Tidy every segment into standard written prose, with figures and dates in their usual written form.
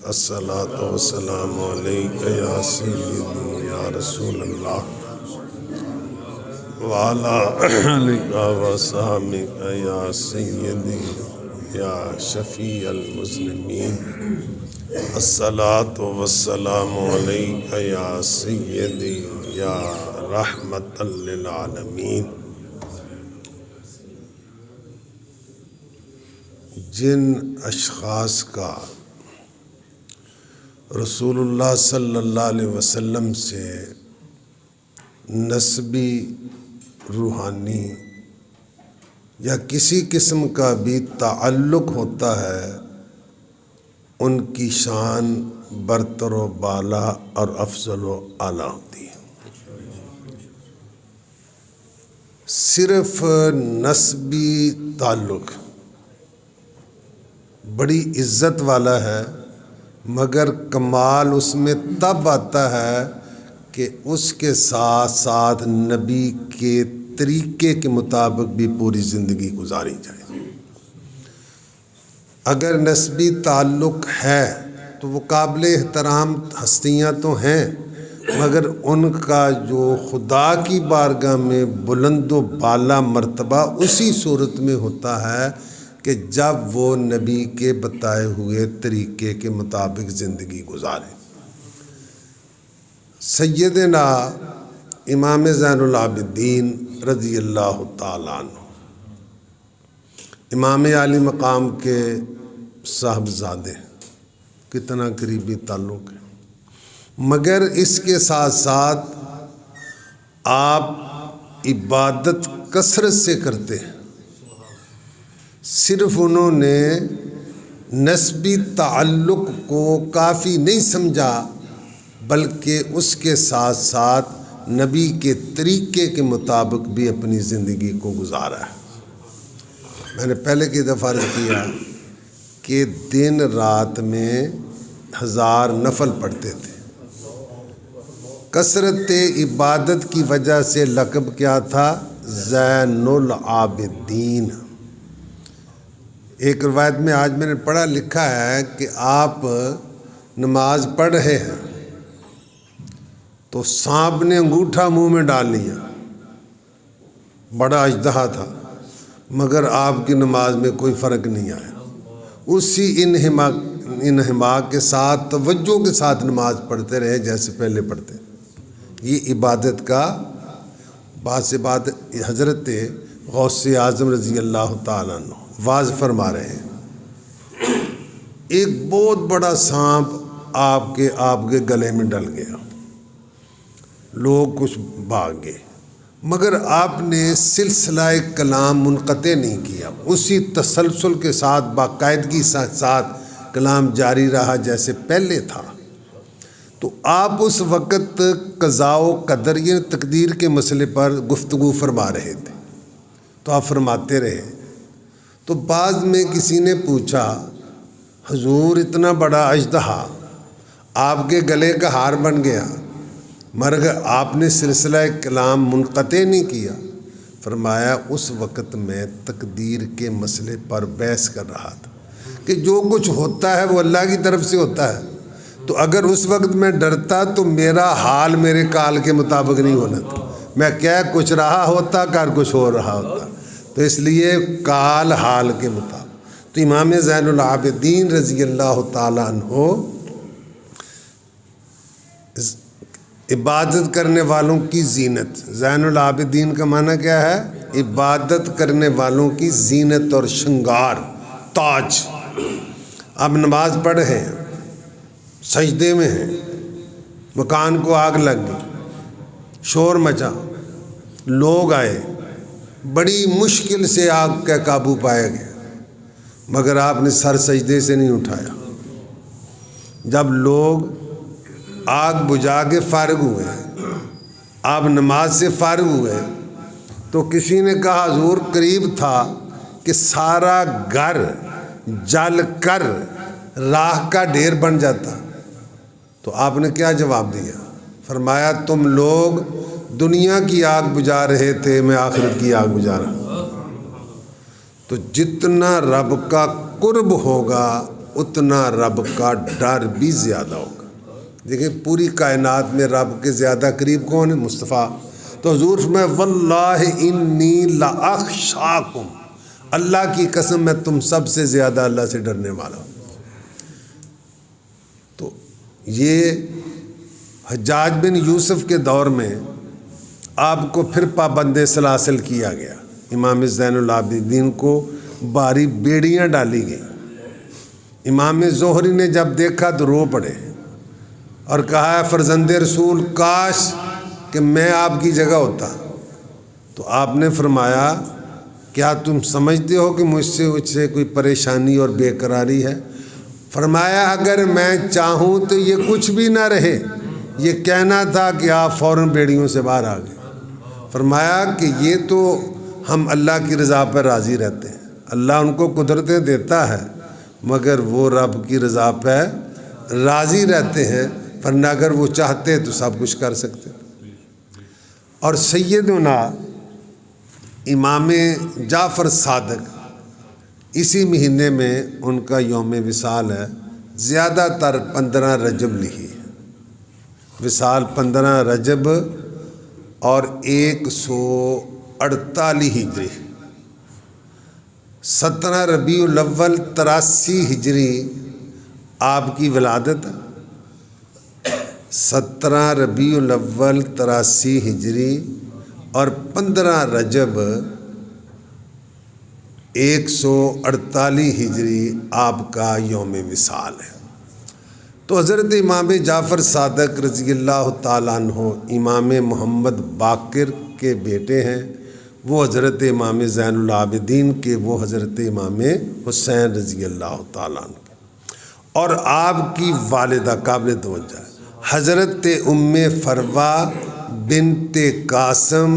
الصلاۃ والسلام علیک یا سیدی یا رسول اللہ وعلی آلک وصحبک یا سیدی یا شفیع المذنبین الصلاۃ والسلام علیک یا سیدی یا رحمت للعالمین۔ جن اشخاص کا رسول اللہ صلی اللہ علیہ وسلم سے نسبی، روحانی یا کسی قسم کا بھی تعلق ہوتا ہے، ان کی شان برتر و بالا اور افضل و اعلیٰ ہوتی ہے۔ صرف نسبی تعلق بڑی عزت والا ہے، مگر کمال اس میں تب آتا ہے کہ اس کے ساتھ ساتھ نبی کے طریقے کے مطابق بھی پوری زندگی گزاری جائے۔ اگر نسبی تعلق ہے تو وہ قابل احترام ہستیاں تو ہیں، مگر ان کا جو خدا کی بارگاہ میں بلند و بالا مرتبہ اسی صورت میں ہوتا ہے کہ جب وہ نبی کے بتائے ہوئے طریقے کے مطابق زندگی گزارے۔ سیدنا امام زین العابدین رضی اللہ تعالیٰ عنہ امام عالی مقام کے صاحبزادے، کتنا قریبی تعلق ہے، مگر اس کے ساتھ ساتھ آپ عبادت کثرت سے کرتے ہیں۔ صرف انہوں نے نسبی تعلق کو کافی نہیں سمجھا، بلکہ اس کے ساتھ ساتھ نبی کے طریقے کے مطابق بھی اپنی زندگی کو گزارا ہے۔ میں نے پہلے کی دفعہ عرض کیا کہ دن رات میں 1000 نفل پڑھتے تھے۔ کثرت عبادت کی وجہ سے لقب کیا تھا؟ زین العابدین۔ ایک روایت میں آج میں نے پڑھا لکھا ہے کہ آپ نماز پڑھ رہے ہیں تو سانپ نے انگوٹھا منہ میں ڈال لیا، بڑا اژدہا تھا، مگر آپ کی نماز میں کوئی فرق نہیں آیا۔ اسی انہماک کے ساتھ، توجہ کے ساتھ نماز پڑھتے رہے جیسے پہلے پڑھتے۔ یہ عبادت کا بات سے بات حضرت غوث اعظم رضی اللہ تعالیٰ عنہ واضح فرما رہے ہیں۔ ایک بہت بڑا سانپ آپ کے گلے میں ڈل گیا، لوگ کچھ بھاگ گئے، مگر آپ نے سلسلہ کلام منقطع نہیں کیا، اسی تسلسل کے ساتھ باقاعدگی ساتھ کلام جاری رہا جیسے پہلے تھا۔ تو آپ اس وقت قضاء و قدر یہ تقدیر کے مسئلے پر گفتگو فرما رہے تھے، تو آپ فرماتے رہے۔ تو بعض میں کسی نے پوچھا، حضور اتنا بڑا اژدہا آپ کے گلے کا ہار بن گیا، مگر آپ نے سلسلہ کلام منقطع نہیں کیا۔ فرمایا اس وقت میں تقدیر کے مسئلے پر بحث کر رہا تھا کہ جو کچھ ہوتا ہے وہ اللہ کی طرف سے ہوتا ہے، تو اگر اس وقت میں ڈرتا تو میرا حال میرے کال کے مطابق نہیں ہونا تھا، میں کیا کچھ رہا ہوتا، کر کچھ ہو رہا ہوتا، تو اس لیے کال حال کے مطابق۔ تو امام زین العابدین رضی اللہ تعالیٰ عنہ عبادت کرنے والوں کی زینت، زین العابدین کا معنی کیا ہے؟ عبادت کرنے والوں کی زینت اور شنگار، تاج۔ اب نماز پڑھ رہے ہیں، سجدے میں ہیں، مکان کو آگ لگ گئی، شور مچا، لوگ آئے، بڑی مشکل سے آگ کا قابو پایا گیا، مگر آپ نے سر سجدے سے نہیں اٹھایا۔ جب لوگ آگ بجھا کے فارغ ہوئے، آپ نماز سے فارغ ہوئے، تو کسی نے کہا حضور قریب تھا کہ سارا گھر جل کر راکھ کا ڈھیر بن جاتا، تو آپ نے کیا جواب دیا؟ فرمایا تم لوگ دنیا کی آگ بجھا رہے تھے، میں آخرت کی آگ بجھا رہا ہوں۔ تو جتنا رب کا قرب ہوگا اتنا رب کا ڈر بھی زیادہ ہوگا۔ دیکھیں پوری کائنات میں رب کے زیادہ قریب کون ہے؟ مصطفیٰ۔ تو حضور فرمائے واللہ انی لاخشاکم، اللہ کی قسم میں تم سب سے زیادہ اللہ سے ڈرنے والا ہوں۔ تو یہ حجاج بن یوسف کے دور میں آپ کو پھر پابند سلاسل کیا گیا، امام زین العابدین کو باری بیڑیاں ڈالی گئیں۔ امام زہری نے جب دیکھا تو رو پڑے اور کہا ہے فرزند رسول کاش کہ میں آپ کی جگہ ہوتا۔ تو آپ نے فرمایا کیا تم سمجھتے ہو کہ مجھ سے کوئی پریشانی اور بے قراری ہے؟ فرمایا اگر میں چاہوں تو یہ کچھ بھی نہ رہے، یہ کہنا تھا کہ آپ فوراً بیڑیوں سے باہر آ گئے۔ فرمایا کہ یہ تو ہم اللہ کی رضا پر راضی رہتے ہیں، اللہ ان کو قدرتیں دیتا ہے مگر وہ رب کی رضا پہ راضی رہتے ہیں، ورنہ اگر وہ چاہتے تو سب کچھ کر سکتے۔ اور سیدنا امام جعفر صادق اسی مہینے میں ان کا یوم وصال ہے، زیادہ تر 15 رجب لکھی ہے، وصال 15 رجب اور 148 ہجری، 17 ربیع الاول 83 ہجری آپ کی ولادت، 17 ربیع الاول 83 ہجری اور 15 رجب 148 ہجری آپ کا یوم وصال ہے۔ تو حضرت امام جعفر صادق رضی اللہ تعالیٰ عنہ امام محمد باقر کے بیٹے ہیں، وہ حضرت امام زین العابدین کے وہ حضرت امام حسین رضی اللہ تعالیٰ عنہ، اور آپ کی والدہ قابل توجہ حضرت ام فروا بنت قاسم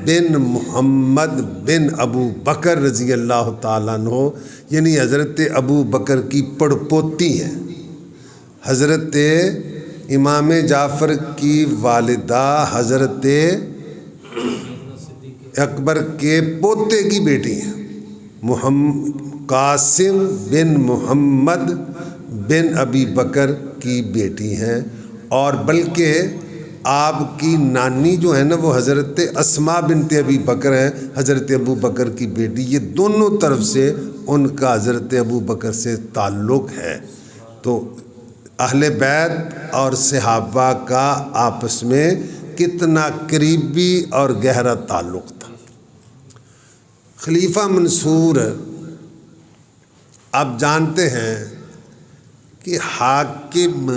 بن محمد بن ابو بکر رضی اللہ تعالیٰ عنہ، یعنی حضرت ابو بکر کی پڑپوتی ہیں۔ حضرت امام جعفر کی والدہ حضرت اکبر کے پوتے کی بیٹی ہیں، قاسم بن محمد بن ابی بکر کی بیٹی ہیں، اور بلکہ آپ کی نانی جو ہے نا وہ حضرت اسماء بنت ابی بکر ہیں، حضرت ابو بکر کی بیٹی۔ یہ دونوں طرف سے ان کا حضرت ابو بکر سے تعلق ہے۔ تو اہل بیت اور صحابہ کا آپس میں کتنا قریبی اور گہرا تعلق تھا۔ خلیفہ منصور آپ جانتے ہیں کہ حاکم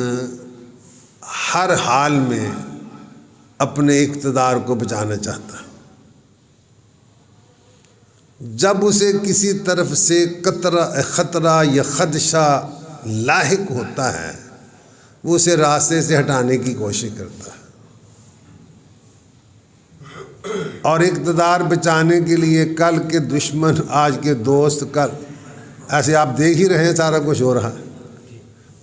ہر حال میں اپنے اقتدار کو بچانا چاہتا ہے۔ جب اسے کسی طرف سے خطرہ یا خدشہ لاحق ہوتا ہے وہ اسے راستے سے ہٹانے کی کوشش کرتا ہے، اور اقتدار بچانے کے لیے کل کے دشمن آج کے دوست، کل ایسے آپ دیکھ ہی رہے ہیں سارا کچھ ہو رہا ہے۔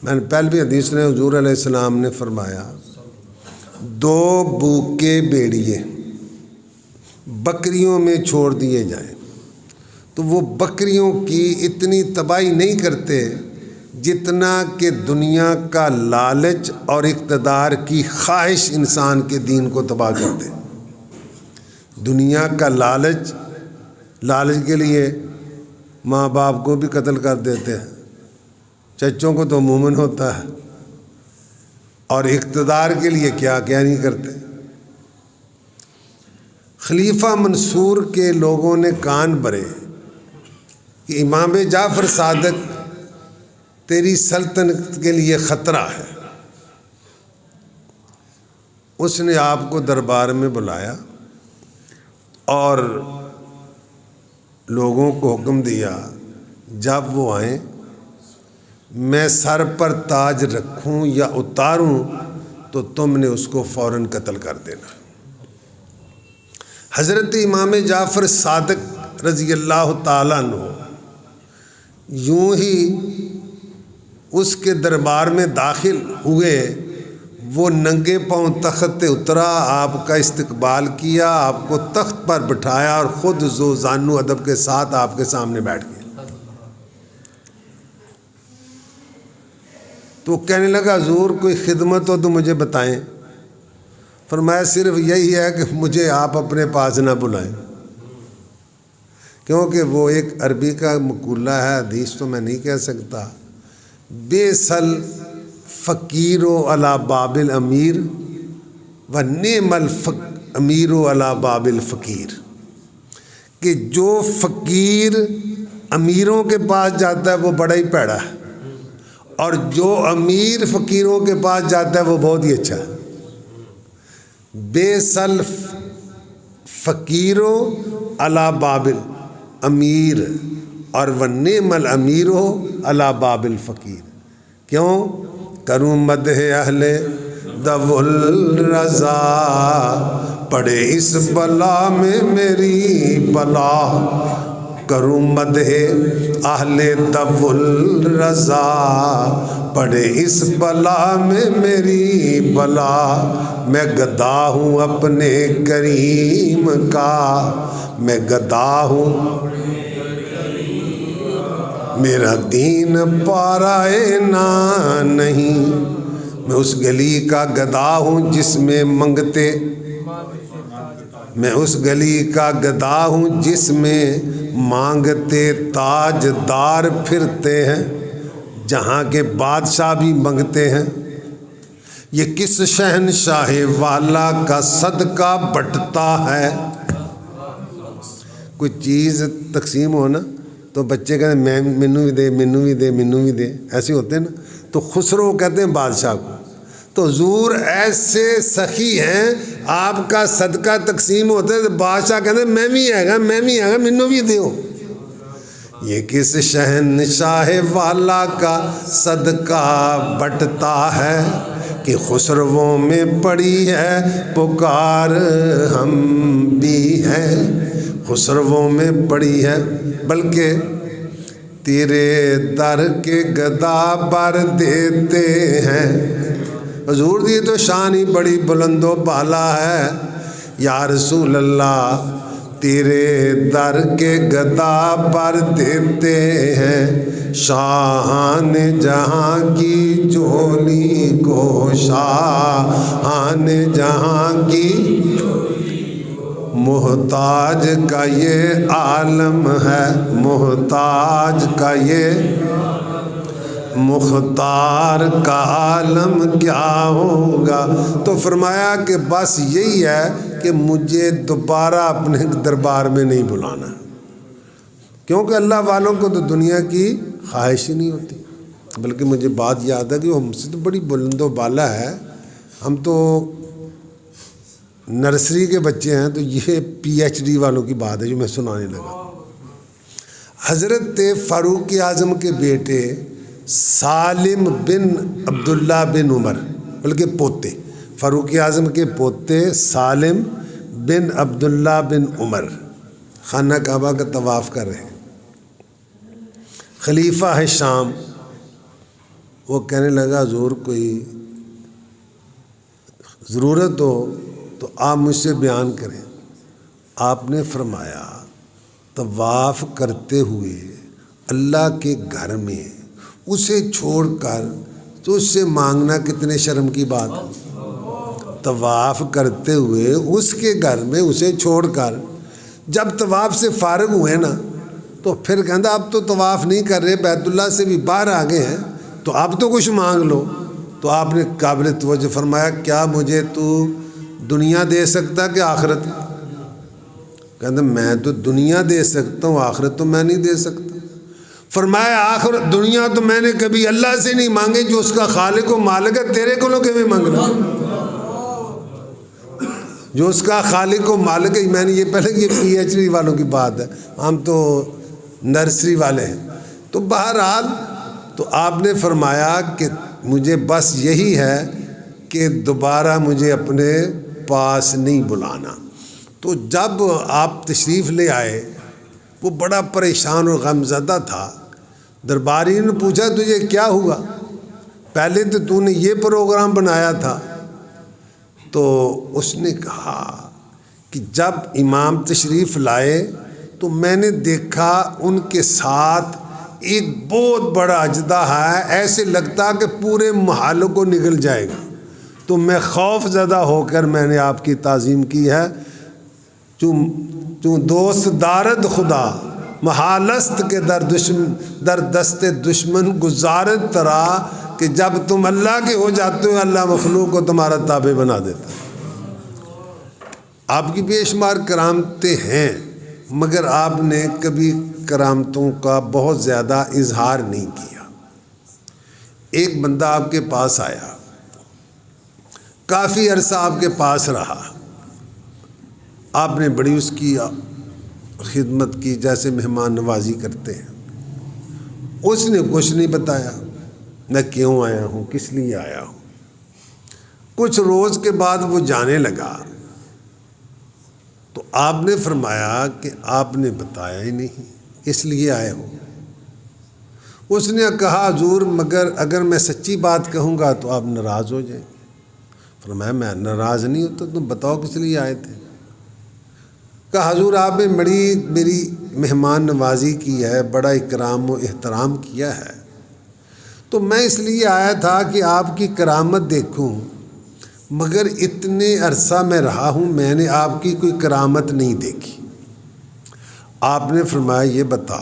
میں نے پہلے بھی حدیث نے حضور علیہ السلام نے فرمایا 2 بھوکے بیڑیے بکریوں میں چھوڑ دیے جائیں تو وہ بکریوں کی اتنی تباہی نہیں کرتے جتنا کہ دنیا کا لالچ اور اقتدار کی خواہش انسان کے دین کو تباہ کر دے۔ دنیا کا لالچ کے لیے ماں باپ کو بھی قتل کر دیتے ہیں، چچوں کو تو عموماً ہوتا ہے، اور اقتدار کے لیے کیا نہیں کرتے۔ خلیفہ منصور کے لوگوں نے کان بھرے کہ امام جعفر صادق تیری سلطنت کے لیے خطرہ ہے۔ اس نے آپ کو دربار میں بلایا اور لوگوں کو حکم دیا جب وہ آئیں میں سر پر تاج رکھوں یا اتاروں تو تم نے اس کو فوراً قتل کر دینا۔ حضرت امام جعفر صادق رضی اللہ تعالیٰ عنہ یوں ہی اس کے دربار میں داخل ہوئے، وہ ننگے پاؤں تخت پہ اترا، آپ کا استقبال کیا، آپ کو تخت پر بٹھایا اور خود ذو زانو ادب کے ساتھ آپ کے سامنے بیٹھ گیا۔ تو وہ کہنے لگا حضور کوئی خدمت ہو تو مجھے بتائیں۔ فرمایا صرف یہی ہے کہ مجھے آپ اپنے پاس نہ بلائیں، کیونکہ وہ ایک عربی کا مقولہ ہے، حدیث تو میں نہیں کہہ سکتا، بیسل فقیر و علی باب الامیر و نعم الامیر و علی باب الفقیر، کہ جو فقیر امیروں کے پاس جاتا ہے وہ بڑا ہی پیڑا ہے، اور جو امیر فقیروں کے پاس جاتا ہے وہ بہت ہی اچھا ہے۔ بیسل فقیر و علی باب الامیر اور ونعم الامیر علی باب الفقیر۔ کیوں؟ کروں مدح اہل دو الرضا، پڑے اس بلا میں میری بلا، کروں مدح اہل دو الرضا، پڑے اس بلا میں میری بلا، میں گدا ہوں اپنے کریم کا، میں گدا ہوں میرا دین پارائے نا نہیں، میں اس گلی کا گدا ہوں جس میں منگتے، میں اس گلی کا گدا ہوں جس میں مانگتے تاج دار پھرتے ہیں، جہاں کے بادشاہ بھی منگتے ہیں۔ یہ کس شہنشاہ والا کا صدقہ بٹتا ہے؟ کوئی چیز تقسیم ہو نا تو بچے کہتے ہیں میں مینو بھی دے، مینو بھی دے، مینو بھی دے، ایسے ہوتے ہیں نا، تو خسرو کہتے ہیں بادشاہ کو۔ تو حضور ایسے سخی ہیں، آپ کا صدقہ تقسیم ہوتا ہے تو بادشاہ کہتے ہیں میں بھی آئے گا، میں بھی آئے گا، مینو بھی دیو۔ یہ کس شہنشاہ والا کا صدقہ بٹتا ہے، کہ خسرووں میں پڑی ہے پکار ہم بھی ہیں، خسرووں میں پڑی ہے، بلکہ تیرے در کے گدا بر دیتے ہیں۔ حضور دی تو شان ہی بڑی بلند و بالا ہے، یا رسول اللہ تیرے در کے گدا بر دیتے ہیں، شاہان جہاں کی جھولی کو، شاہان جہاں کی محتاج کا یہ عالم ہے، محتاج کا یہ، مختار کا عالم کیا ہوگا۔ تو فرمایا کہ بس یہی ہے کہ مجھے دوبارہ اپنے دربار میں نہیں بلانا، کیونکہ اللہ والوں کو تو دنیا کی خواہش ہی نہیں ہوتی۔ بلکہ مجھے بات یاد ہے کہ وہ ہم سے تو بڑی بلند و بالا ہے، ہم تو نرسری کے بچے ہیں، تو یہ پی ایچ ڈی والوں کی بات ہے جو میں سنانے لگا۔ حضرت فاروق اعظم کے بیٹے سالم بن عبداللہ بن عمر، بلکہ پوتے، فاروق اعظم کے پوتے سالم بن عبداللہ بن عمر خانہ کعبہ کا طواف کر رہے ہیں، خلیفہ ہے شام۔ وہ کہنے لگا حضور کوئی ضرورت ہو تو آپ مجھ سے بیان کریں۔ آپ نے فرمایا طواف کرتے ہوئے اللہ کے گھر میں اسے چھوڑ کر تو اس سے مانگنا کتنے شرم کی بات ہے۔ طواف کرتے ہوئے اس کے گھر میں اسے چھوڑ کر جب طواف سے فارغ ہوئے نا تو پھر کہتا اب تو طواف نہیں کر رہے، بیت اللہ سے بھی باہر آ گئے ہیں، تو اب تو کچھ مانگ لو۔ تو آپ نے قابل توجہ فرمایا کیا مجھے تو دنیا دے سکتا کہ آخرت؟ کہتا میں تو دنیا دے سکتا ہوں، آخرت تو میں نہیں دے سکتا۔ فرمایا آخرت دنیا تو میں نے کبھی اللہ سے نہیں مانگے، جو اس کا خالق و مالک ہے تیرے کو لو کہ مانگنا، جو اس کا خالق و مالک ہے۔ میں نے یہ پہلے یہ پی ایچ ڈی والوں کی بات ہے، ہم تو نرسری والے ہیں۔ تو بہرحال تو آپ نے فرمایا کہ مجھے بس یہی ہے کہ دوبارہ مجھے اپنے پاس نہیں بلانا۔ تو جب آپ تشریف لے آئے وہ بڑا پریشان اور غمزدہ تھا۔ درباری نے پوچھا تجھے کیا ہوا؟ پہلے تو نے یہ پروگرام بنایا تھا۔ تو اس نے کہا کہ جب امام تشریف لائے تو میں نے دیکھا ان کے ساتھ ایک بہت بڑا اجدہ ہے، ایسے لگتا کہ پورے محل کو نگل جائے گا، تو میں خوف زدہ ہو کر میں نے آپ کی تعظیم کی ہے۔ چون دوست دارد خدا محالست کے در دست دشمن گزارد ترا، کہ جب تم اللہ کے ہو جاتے ہو اللہ مخلوق کو تمہارا تابع بنا دیتا ہے۔ آپ کی بے شمار کرامتیں ہیں، مگر آپ نے کبھی کرامتوں کا بہت زیادہ اظہار نہیں کیا۔ ایک بندہ آپ کے پاس آیا، کافی عرصہ آپ کے پاس رہا، آپ نے بڑی اس کی خدمت کی، جیسے مہمان نوازی کرتے ہیں۔ اس نے کچھ نہیں بتایا، میں کیوں آیا ہوں، کس لیے آیا ہوں۔ کچھ روز کے بعد وہ جانے لگا، تو آپ نے فرمایا کہ آپ نے بتایا ہی نہیں، اس لیے آئے ہو۔ اس نے کہا حضور مگر اگر میں سچی بات کہوں گا تو آپ ناراض ہو جائیں۔ فرمایا میں ناراض نہیں ہوتا، تم بتاؤ کس لیے آئے تھے۔ کہا حضور آپ نے بڑی میری مہمان نوازی کی ہے، بڑا اکرام و احترام کیا ہے، تو میں اس لیے آیا تھا کہ آپ کی کرامت دیکھوں، مگر اتنے عرصہ میں رہا ہوں میں نے آپ کی کوئی کرامت نہیں دیکھی۔ آپ نے فرمایا یہ بتا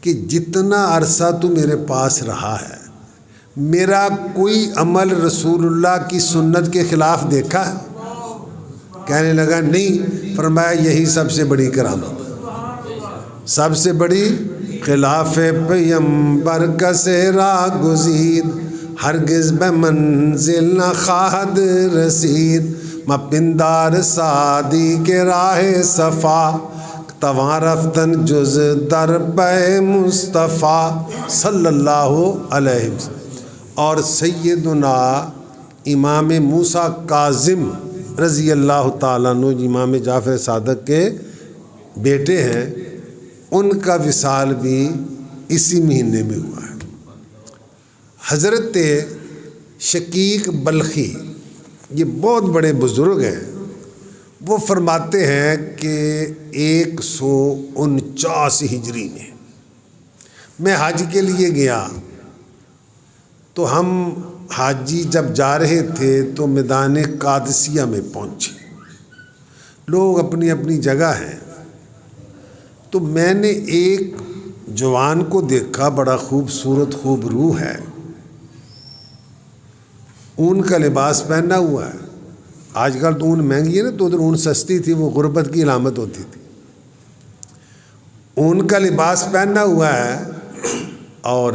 کہ جتنا عرصہ تو میرے پاس رہا ہے میرا کوئی عمل رسول اللہ کی سنت کے خلاف دیکھا ہے؟ کہنے لگا نہیں۔ فرمایا یہی سب سے بڑی کرامت، سب سے بڑی خلاف پیمبر کا سہرا گزید، ہرگز بے منزل نہ خواہد رسید، مپندار سادی کے راہ صفا، تواں رفتن جز در پہ مصطفیٰ صلی اللہ علیہ وسلم۔ اور سیدنا امام موسیٰ کاظم رضی اللہ تعالیٰ عنہ امام جعفر صادق کے بیٹے ہیں، ان کا وصال بھی اسی مہینے میں ہوا ہے۔ حضرت شقیق بلخی یہ بہت بڑے بزرگ ہیں، وہ فرماتے ہیں کہ 149 ہجری میں حج کے لیے گیا، تو ہم حاجی جب جا رہے تھے تو میدان قادسیہ میں پہنچے، لوگ اپنی اپنی جگہ ہیں، تو میں نے ایک جوان کو دیکھا، بڑا خوبصورت خوب روح ہے، اون کا لباس پہنا ہوا ہے۔ آج کل تو اون مہنگی ہے نا، تو ادھر اون سستی تھی، وہ غربت کی علامت ہوتی تھی۔ اون کا لباس پہنا ہوا ہے اور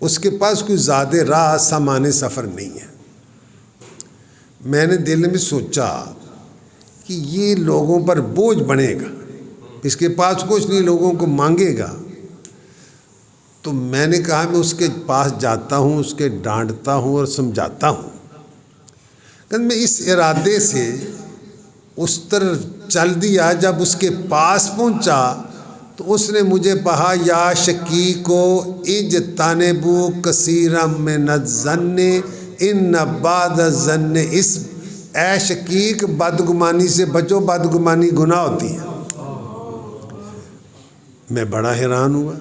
اس کے پاس کوئی زیادہ راہ سامان سفر نہیں ہے۔ میں نے دل میں سوچا کہ یہ لوگوں پر بوجھ بنے گا، اس کے پاس کچھ نہیں، لوگوں کو مانگے گا۔ تو میں نے کہا میں اس کے پاس جاتا ہوں، اس کے ڈانٹتا ہوں اور سمجھاتا ہوں۔ کہ میں اس ارادے سے اس طرف چل دیا، جب اس کے پاس پہنچا تو اس نے مجھے کہا یا شقیقو اجتنبوا کثیرا من الظن ان بعض الظن اسم، اے شقیق بدگمانی سے بچو، بدگمانی گناہ ہوتی ہے۔ میں بڑا حیران ہوا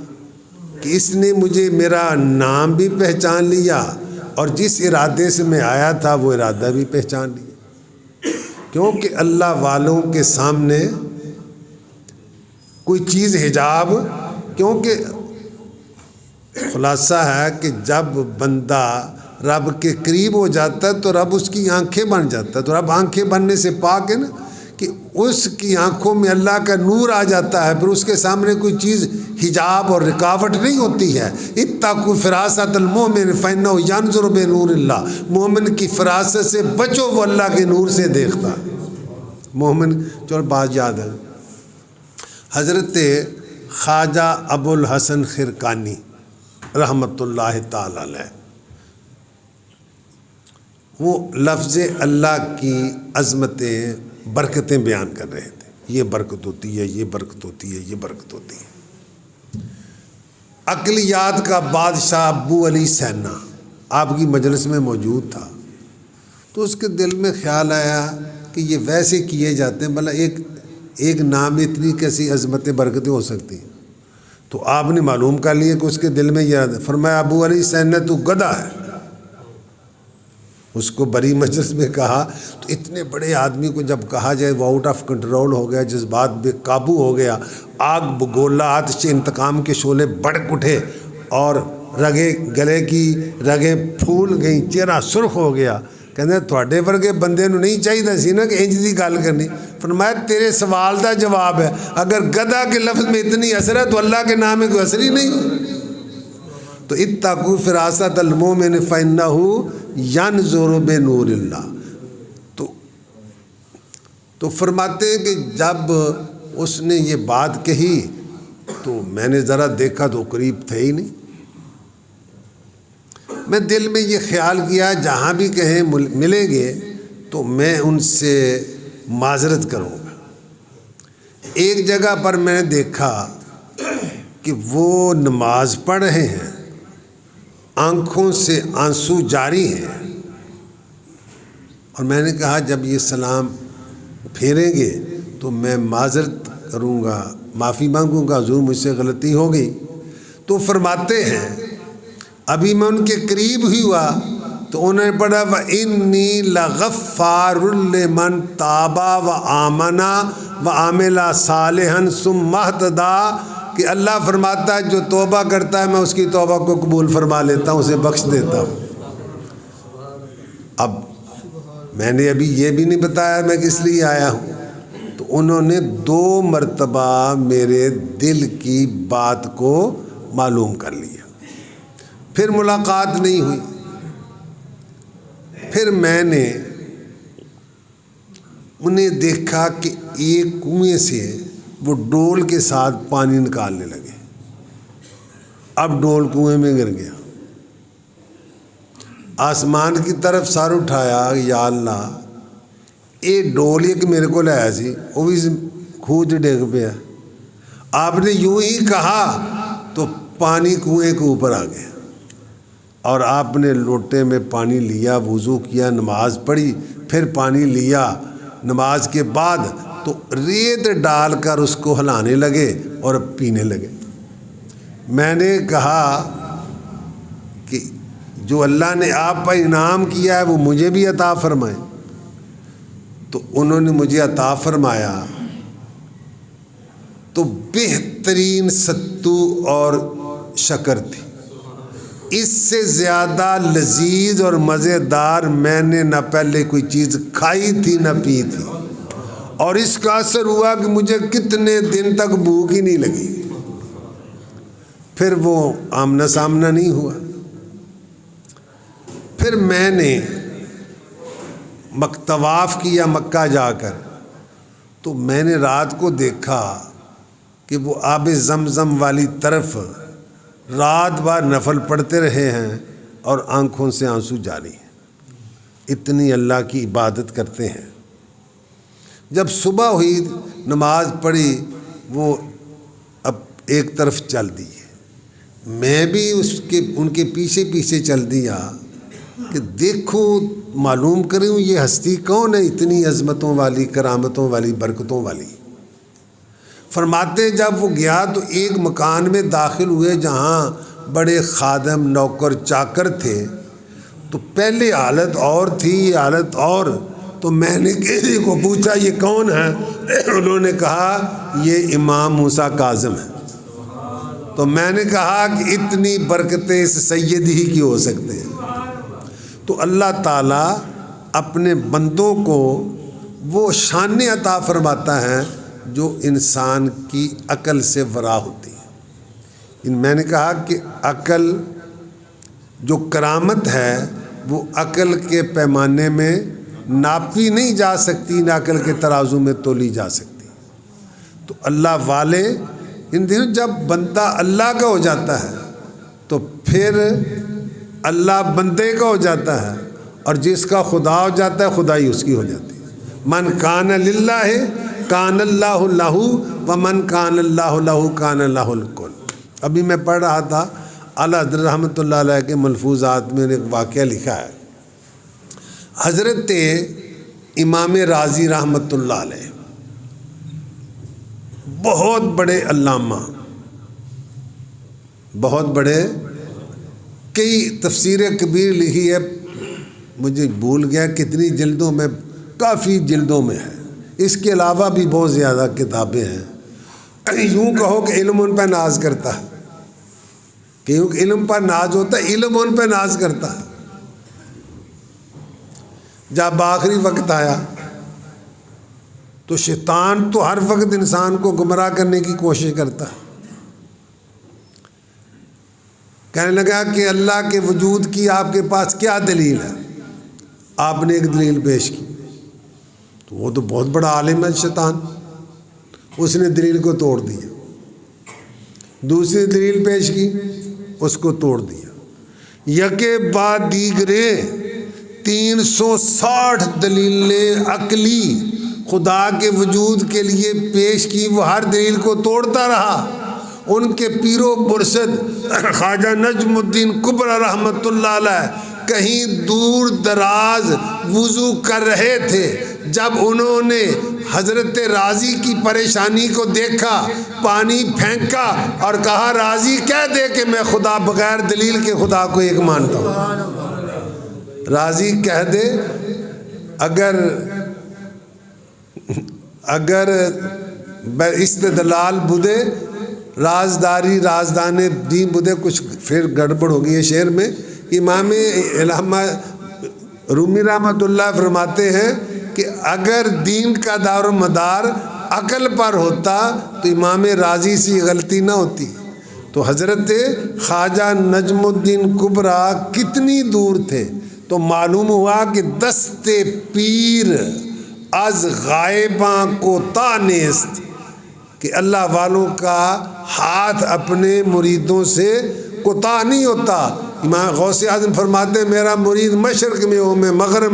کہ اس نے مجھے میرا نام بھی پہچان لیا اور جس ارادے سے میں آیا تھا وہ ارادہ بھی پہچان لیا، کیونکہ اللہ والوں کے سامنے کوئی چیز حجاب، کیونکہ خلاصہ ہے کہ جب بندہ رب کے قریب ہو جاتا ہے تو رب اس کی آنکھیں بن جاتا ہے، تو رب آنکھیں بننے سے پاک ہے نا، کہ اس کی آنکھوں میں اللہ کا نور آ جاتا ہے، پھر اس کے سامنے کوئی چیز حجاب اور رکاوٹ نہیں ہوتی ہے۔ اتقوا فراست المؤمن فانہ ینظر بنور اللہ، مومن کی فراست سے بچو، وہ اللہ کے نور سے دیکھتا ہے۔ مومن چلو بات یاد ہے، حضرت خواجہ ابو الحسن خرقانی رحمۃ اللہ تعالی علیہ، وہ لفظ اللہ کی عظمتیں برکتیں بیان کر رہے تھے، یہ برکت ہوتی ہے، یہ برکت ہوتی ہے، یہ برکت ہوتی ہے۔ عقلیات کا بادشاہ ابو علی سینا آپ کی مجلس میں موجود تھا، تو اس کے دل میں خیال آیا کہ یہ ویسے کیے جاتے ہیں، بھلا ایک نام اتنی کیسی عظمتیں برکتیں ہو سکتی ہیں۔ تو آپ نے معلوم کر لیا کہ اس کے دل میں یہ فرمایا ابو علی سین تو گدھا ہے. اس کو بڑی مجلس میں کہا. تو اتنے بڑے آدمی کو جب کہا جائے وہ آؤٹ آف کنٹرول ہو گیا, جذبات بے قابو ہو گیا, آگ بگولا آتش انتقام کے شعلے بڑک اٹھے اور گلے کی رگیں پھول گئیں, چہرہ سرخ ہو گیا. کہتے تھوڑے ورگے بندے نو نہیں چاہیے سی نا کہ انج دی گل کرنی. فرمایا تیرے سوال دا جواب ہے, اگر گدھا کے لفظ میں اتنی اثر ہے تو اللہ کے نام میں کوئی اثر ہی نہیں. تو اتقوا فراست المؤمن فإنہ ینظر بنور اللہ. تو فرماتے ہیں کہ جب اس نے یہ بات کہی تو میں نے ذرا دیکھا تو قریب تھے ہی نہیں. میں دل میں یہ خیال کیا جہاں بھی کہیں ملیں گے تو میں ان سے معذرت کروں گا. ایک جگہ پر میں نے دیکھا کہ وہ نماز پڑھ رہے ہیں, آنکھوں سے آنسو جاری ہیں, اور میں نے کہا جب یہ سلام پھیریں گے تو میں معذرت کروں گا, معافی مانگوں گا, حضور مجھ سے غلطی ہو گئی. تو فرماتے ہیں ابھی میں ان کے قریب ہی ہوا تو انہوں نے پڑھا وَإِنِّي لَغَفَّارٌ لِمَنْ تَابَ وَآمَنَ وَعَمِلَ صَالِحًا ثُمَّ اهْتَدَىٰ, کہ اللہ فرماتا ہے جو توبہ کرتا ہے میں اس کی توبہ کو قبول فرما لیتا ہوں, اسے بخش دیتا ہوں. اب میں نے ابھی یہ بھی نہیں بتایا میں کس لیے آیا ہوں. تو انہوں نے 2 مرتبہ میرے دل کی بات کو معلوم کر لیا. پھر ملاقات نہیں ہوئی. پھر میں نے انہیں دیکھا کہ ایک کنویں سے وہ ڈول کے ساتھ پانی نکالنے لگے. اب ڈول کنویں میں گر گیا. آسمان کی طرف سر اٹھایا, یا اللہ یہ ڈول ایک میرے کو لایا سی وہ بھی کھوج ڈگ پیا. آپ نے یوں ہی کہا تو پانی کنویں کے اوپر آ گیا, اور آپ نے لوٹے میں پانی لیا, وضو کیا, نماز پڑھی, پھر پانی لیا. نماز کے بعد تو ریت ڈال کر اس کو ہلانے لگے اور پینے لگے. میں نے کہا کہ جو اللہ نے آپ پر انعام کیا ہے وہ مجھے بھی عطا فرمائے. تو انہوں نے مجھے عطا فرمایا تو بہترین ستو اور شکر تھی. اس سے زیادہ لذیذ اور مزیدار میں نے نہ پہلے کوئی چیز کھائی تھی نہ پی تھی, اور اس کا اثر ہوا کہ مجھے کتنے دن تک بھوک ہی نہیں لگی. پھر وہ آمنا سامنا نہیں ہوا. پھر میں نے طواف کیا مکہ جا کر, تو میں نے رات کو دیکھا کہ وہ آب زمزم والی طرف رات بھر نفل پڑھتے رہے ہیں اور آنکھوں سے آنسو جاری ہیں. اتنی اللہ کی عبادت کرتے ہیں. جب صبح ہوئی نماز پڑھی وہ اب ایک طرف چل دی. میں بھی ان کے پیچھے پیچھے چل دیا کہ دیکھو معلوم کروں یہ ہستی کون ہے اتنی عظمتوں والی, کرامتوں والی, برکتوں والی. فرماتے جب وہ گیا تو ایک مکان میں داخل ہوئے جہاں بڑے خادم نوکر چاکر تھے. تو پہلے حالت اور تھی, یہ حالت اور. تو میں نے کسی کو پوچھا یہ کون ہے؟ انہوں نے کہا یہ امام موسیٰ کاظم ہے. تو میں نے کہا کہ اتنی برکتیں اس سید ہی کی ہو سکتے ہیں. تو اللہ تعالیٰ اپنے بندوں کو وہ شان عطا فرماتا ہے جو انسان کی عقل سے ورا ہوتی ہے. میں نے کہا کہ عقل جو کرامت ہے وہ عقل کے پیمانے میں ناپی نہیں جا سکتی, نہ عقل کے ترازو میں تولی جا سکتی. تو اللہ والے ان دنوں جب بندہ اللہ کا ہو جاتا ہے تو پھر اللہ بندے کا ہو جاتا ہے, اور جس کا خدا ہو جاتا ہے خدائی اس کی ہو جاتی ہے. من کان للہ کان اللہ لہ ومن کان اللہ لہ کان اللہ الکل. ابھی میں پڑھ رہا تھا اعلیٰ حضرت رحمۃ اللہ علیہ کے ملفوظات میں نے ایک واقعہ لکھا ہے. حضرت امام رازی رحمۃ اللہ علیہ بہت بڑے علامہ, بہت بڑے، کئی تفسیر کبیر لکھی ہے، مجھے بھول گیا کتنی جلدوں میں، کافی جلدوں میں ہے، اس کے علاوہ بھی بہت زیادہ کتابیں ہیں۔ یوں کہو کہ علم ان پہ ناز کرتا ہے، کیونکہ علم پر ناز ہوتا ہے، علم ان پہ ناز کرتا ہے۔ جب آخری وقت آیا تو شیطان تو ہر وقت انسان کو گمراہ کرنے کی کوشش کرتا ہے۔ کہنے لگا کہ اللہ کے وجود کی آپ کے پاس کیا دلیل ہے؟ آپ نے ایک دلیل پیش کی، تو وہ تو بہت بڑا عالم ہے شیطان، اس نے دلیل کو توڑ دیا۔ دوسری دلیل پیش کی، اس کو توڑ دیا۔ یکے بعد دیگرے 360 دلیلیں عقلی خدا کے وجود کے لیے پیش کی، وہ ہر دلیل کو توڑتا رہا۔ ان کے پیر و مرشد خواجہ نجم الدین کبرا رحمۃ اللہ علیہ کہیں دور دراز وضو کر رہے تھے، جب انہوں نے حضرت راضی کی پریشانی کو دیکھا، پانی پھینکا اور کہا راضی کہہ دے کہ میں خدا بغیر دلیل کے خدا کو ایک مانتا ہوں۔ راضی کہہ دے، اگر استدلال بدے، رازداری رازدانے دین بدے، کچھ پھر گڑبڑ ہوگی ہے شعر میں۔ امام علامہ رومی رحمۃ اللہ فرماتے ہیں کہ اگر دین کا دار و مدار عقل پر ہوتا تو امام راضی سے غلطی نہ ہوتی۔ تو حضرت خواجہ نجم الدین کبرا کتنی دور تھے، تو معلوم ہوا کہ دست پیر از غائباں کو تانست، کہ اللہ والوں کا ہاتھ اپنے مریدوں سے کوتاہ نہیں ہوتا۔ امام غوث اعظم فرماتے ہیں میرا مرید مشرق میں ہو، میں مغرب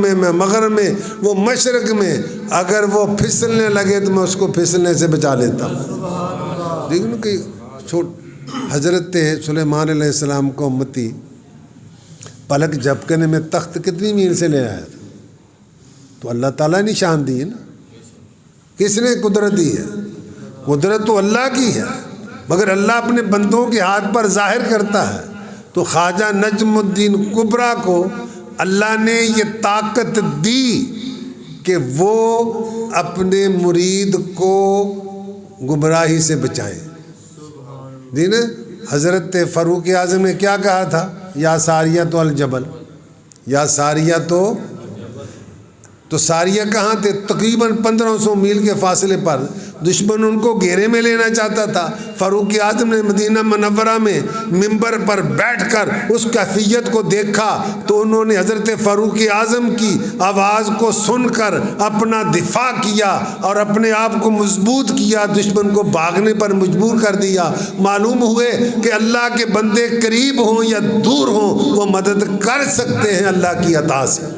میں، وہ مشرق میں، اگر وہ پھسلنے لگے تو میں اس کو پھسلنے سے بچا لیتا ہوں۔ لیکن کہ حضرت سلیمان علیہ السلام کو امتی پلک جھپکنے میں تخت کتنی میل سے لے آیا تھا، تو اللہ تعالیٰ نے نشان دی ہے نا۔ کس نے قدرت دی ہے؟ قدرت تو اللہ کی ہے، مگر اللہ اپنے بندوں کے ہاتھ پر ظاہر کرتا ہے۔ تو خواجہ نجم الدین کبرا کو اللہ نے یہ طاقت دی کہ وہ اپنے مرید کو گمراہی سے بچائیں۔ دین حضرت فاروق اعظم نے کیا کہا تھا؟ یا ساریہ تو الجبل، یا ساریہ تو ساریہ کہاں تھے؟ تقریباً 1500 میل کے فاصلے پر۔ دشمن ان کو گھیرے میں لینا چاہتا تھا۔ فاروق اعظم نے مدینہ منورہ میں ممبر پر بیٹھ کر اس کیفیت کو دیکھا تو انہوں نے حضرت فاروق اعظم کی آواز کو سن کر اپنا دفاع کیا اور اپنے آپ کو مضبوط کیا، دشمن کو بھاگنے پر مجبور کر دیا۔ معلوم ہوئے کہ اللہ کے بندے قریب ہوں یا دور ہوں، وہ مدد کر سکتے ہیں اللہ کی عطا سے۔